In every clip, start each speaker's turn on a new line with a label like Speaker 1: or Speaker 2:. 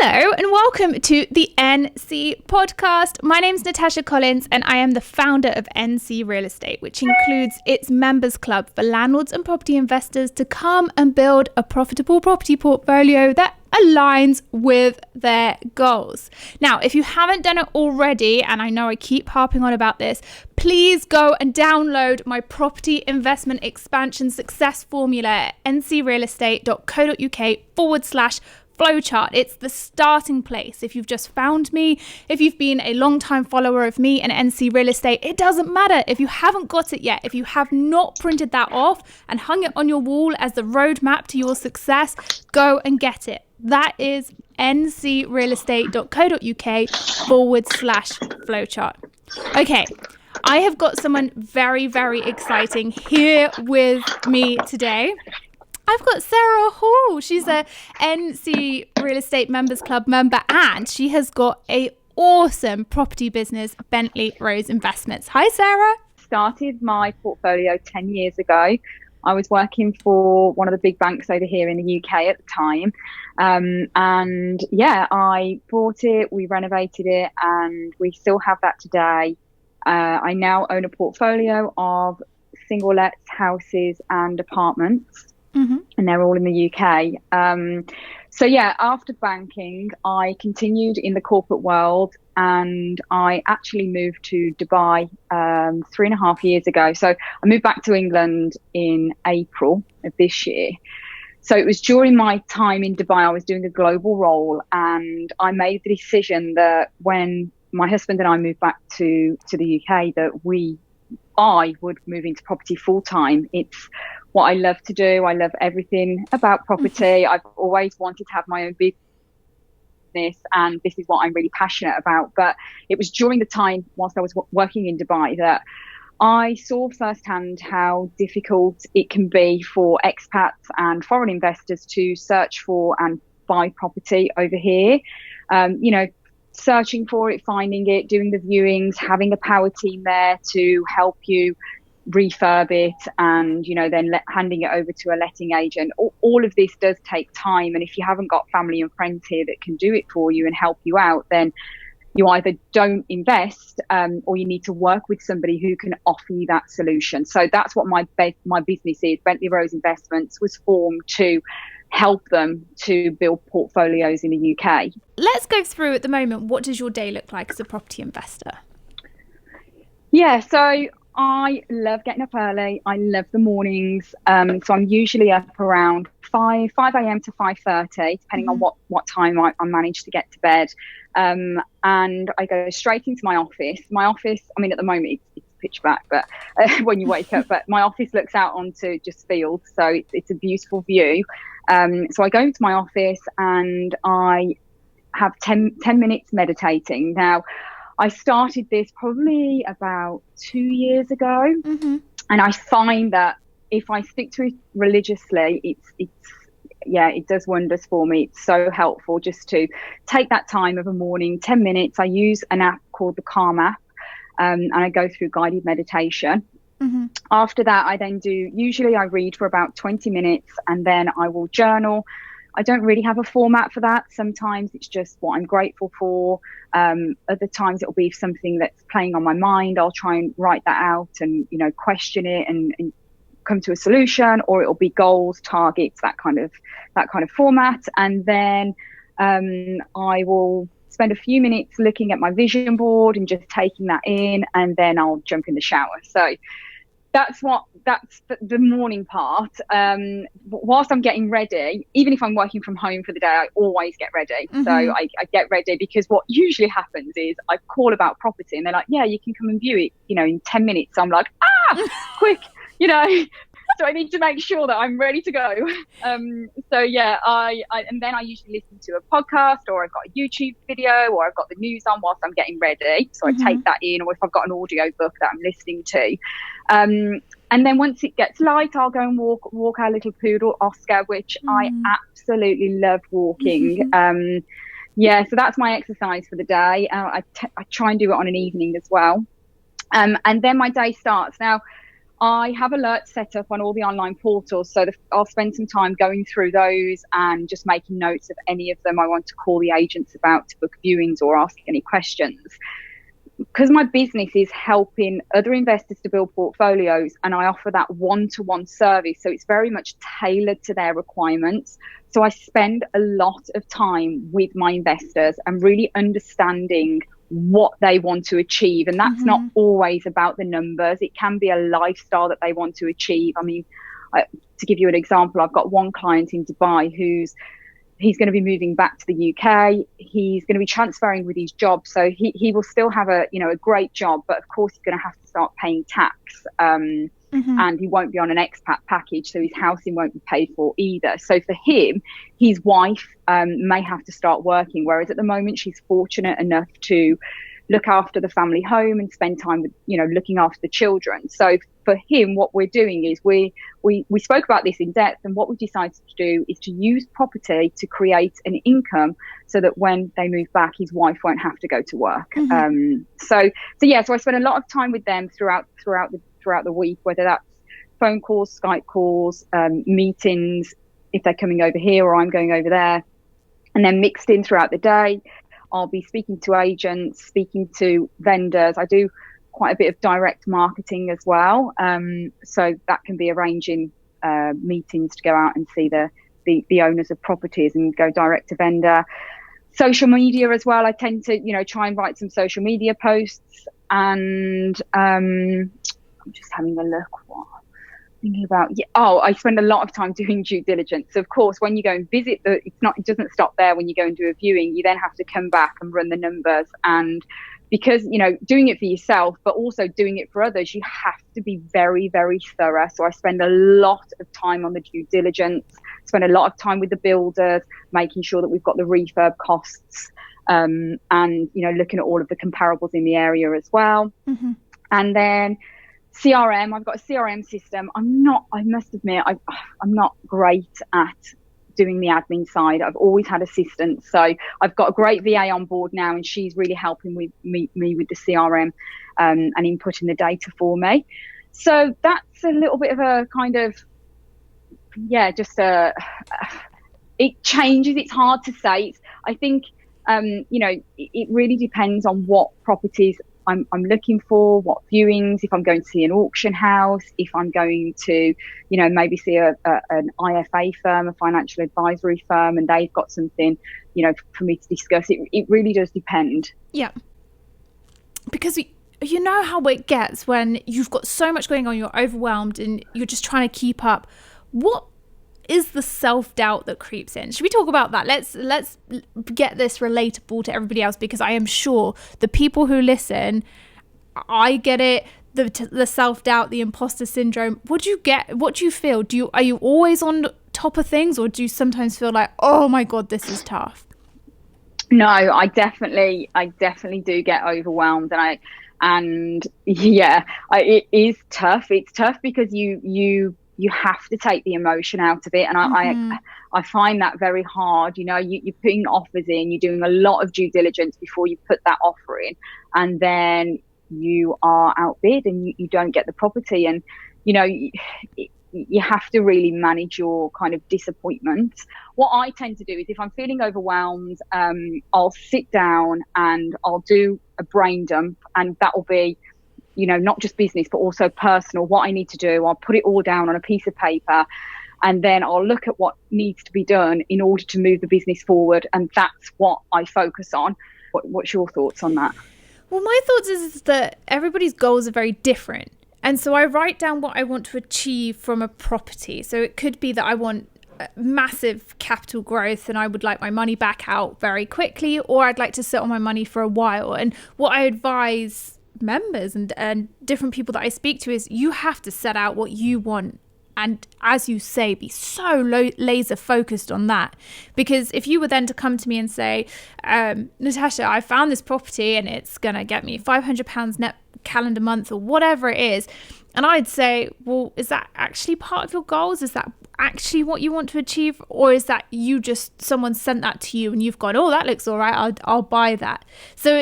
Speaker 1: Hello and welcome to the NC podcast. My name's Natasha Collins and I am the founder of NC Real Estate, which includes its members club for landlords and property investors to come and build a profitable property portfolio that aligns with their goals. Now, if you haven't done it already, and I know I keep harping on about this, please go and download my property investment expansion success formula at ncrealestate.co.uk/flowchart. It's the starting place. If you've just found me, if you've been a long-time follower of me and NC Real Estate, it doesn't matter. If you haven't got it yet, if you have not printed that off and hung it on your wall as the roadmap to your success, go and get it. That is ncrealestate.co.uk/flowchart. Okay, I have got someone very, very exciting here with me today. I've got Sarah Hall. She's a NC Real Estate Members Club member and she has got a awesome property business, Bentley Rose Investments. Hi, Sarah.
Speaker 2: Started my portfolio 10 years ago. I was working for one of the big banks over here in the UK at the time. I bought it, we renovated it, and we still have that today. I now own a portfolio of single lets, houses and apartments. Mm-hmm. And they're all in the UK. After banking, I continued in the corporate world and I actually moved to Dubai 3.5 years ago. So I moved back to England in April of this year. So it was during my time in Dubai, I was doing a global role and I made the decision that when my husband and I moved back to the UK, that I would move into property full time. It's what I love to do. I love everything about property. I've always wanted to have my own business and this is what I'm really passionate about. But it was during the time whilst I was working in Dubai that I saw firsthand how difficult it can be for expats and foreign investors to search for and buy property over here. Searching for it, finding it, doing the viewings, having a power team there to help you refurb it and, then handing it over to a letting agent. All of this does take time. And if you haven't got family and friends here that can do it for you and help you out, then you either don't invest or you need to work with somebody who can offer you that solution. So that's what my business is. Bentley Rose Investments was formed to help them to build portfolios in the UK.
Speaker 1: Let's go through at the moment, what does your day look like as a property investor?
Speaker 2: Yeah, so I love getting up early. I love the mornings. So I'm usually up around 5 a.m. to 5:30, depending on what time I manage to get to bed. And I go straight into my office. My office, at the moment it's pitch black, but when you wake up, but my office looks out onto just fields. So it's a beautiful view. So I go into my office and I have 10 minutes meditating. Now, I started this probably about 2 years ago. Mm-hmm. And I find that if I stick to it religiously, it does wonders for me. It's so helpful just to take that time of a morning, 10 minutes. I use an app called the Calm app, and I go through guided meditation. Mm-hmm. After that, I read for about 20 minutes and then I will journal. I don't really have a format for that. Sometimes it's just what I'm grateful for. Other times it'll be something that's playing on my mind. I'll try and write that out and, question it and come to a solution, or it'll be goals, targets, that kind of format. And then I will spend a few minutes looking at my vision board and just taking that in, and then I'll jump in the shower. So that's the morning part. Whilst I'm getting ready, even if I'm working from home for the day, I always get ready. Mm-hmm. So I get ready because what usually happens is I call about property and they're like, yeah, you can come and view it, in 10 minutes. So I'm like, quick, So I need to make sure that I'm ready to go. I usually listen to a podcast, or I've got a YouTube video, or I've got the news on whilst I'm getting ready. So I take that in, or if I've got an audio book that I'm listening to. And then once it gets light, I'll go and walk our little poodle, Oscar, which I absolutely love walking. So that's my exercise for the day. I try and do it on an evening as well. And then my day starts. Now, I have alerts set up on all the online portals, so I'll spend some time going through those and just making notes of any of them I want to call the agents about to book viewings or ask any questions. Because my business is helping other investors to build portfolios, and I offer that one-to-one service, so it's very much tailored to their requirements. So I spend a lot of time with my investors and really understanding what they want to achieve. And that's not always about the numbers. It can be a lifestyle that they want to achieve. I mean, to give you an example, I've got one client in Dubai he's going to be moving back to the UK. He's going to be transferring with his job. So he will still have a great job, but of course he's going to have to start paying tax. And he won't be on an expat package. So his housing won't be paid for either. So for him, his wife may have to start working. Whereas at the moment, she's fortunate enough to look after the family home and spend time with, looking after the children. So for him, what we're doing is we spoke about this in depth, and what we decided to do is to use property to create an income so that when they move back, his wife won't have to go to work. So I spend a lot of time with them throughout the week, whether that's phone calls, Skype calls, meetings, if they're coming over here or I'm going over there, and then mixed in throughout the day. I'll be speaking to agents, speaking to vendors. I do quite a bit of direct marketing as well. So that can be arranging meetings to go out and see the owners of properties and go direct to vendor. Social media as well. I tend to, try and write some social media posts, and I'm just having a look. Thinking about I spend a lot of time doing due diligence. So of course, when you go and visit it doesn't stop there. When you go and do a viewing, you then have to come back and run the numbers, and because doing it for yourself but also doing it for others, you have to be very, very thorough. So I spend a lot of time on the due diligence, spend a lot of time with the builders, making sure that we've got the refurb costs, and looking at all of the comparables in the area as well. And then CRM, I've got a CRM system. I must admit, I'm not great at doing the admin side. I've always had assistants. So I've got a great VA on board now, and she's really helping with me with the CRM and inputting the data for me. So that's a little bit of a kind of, it changes. It's hard to say. I think, it really depends on what properties I'm looking for, what viewings, if I'm going to see an auction house, if I'm going to, maybe see an IFA firm, a financial advisory firm, and they've got something, for me to discuss. It really does depend.
Speaker 1: Yeah. Because you know how it gets when you've got so much going on, you're overwhelmed and you're just trying to keep up. What is the self-doubt that creeps in? Should we talk about that? Let's get this relatable to everybody else, because I am sure the people who listen, I get it, the self-doubt, the imposter syndrome. What do you feel? Are you always on top of things, or do you sometimes feel like, oh my God, this is tough?
Speaker 2: No, I definitely do get overwhelmed, it is tough. It's tough because you have to take the emotion out of it. And I find that very hard. You're putting offers in, you're doing a lot of due diligence before you put that offer in, and then you are outbid and you don't get the property. And, you have to really manage your kind of disappointment. What I tend to do is, if I'm feeling overwhelmed, I'll sit down and I'll do a brain dump, and that will be, not just business, but also personal, what I need to do. I'll put it all down on a piece of paper, and then I'll look at what needs to be done in order to move the business forward. And that's what I focus on. What's your thoughts on that?
Speaker 1: Well, my thoughts is that everybody's goals are very different. And so I write down what I want to achieve from a property. So it could be that I want massive capital growth and I would like my money back out very quickly, or I'd like to sit on my money for a while. And what I advise members and different people that I speak to is, you have to set out what you want, and as you say, be so laser focused on that. Because if you were then to come to me and say, Natasha, I found this property and it's gonna get me £500 net calendar month or whatever it is, and I'd say, well, is that actually part of your goals? Is that actually what you want to achieve? Or is that someone sent that to you and you've gone, oh, that looks all right, I'll buy that. So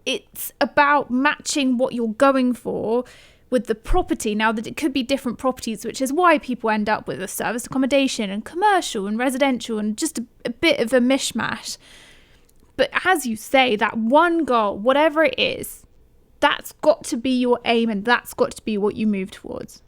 Speaker 1: it's about matching what you're going for with the property. Now that it could be different properties, which is why people end up with a service accommodation and commercial and residential and just a bit of a mishmash. But as you say, that one goal, whatever it is, that's got to be your aim and that's got to be what you move towards.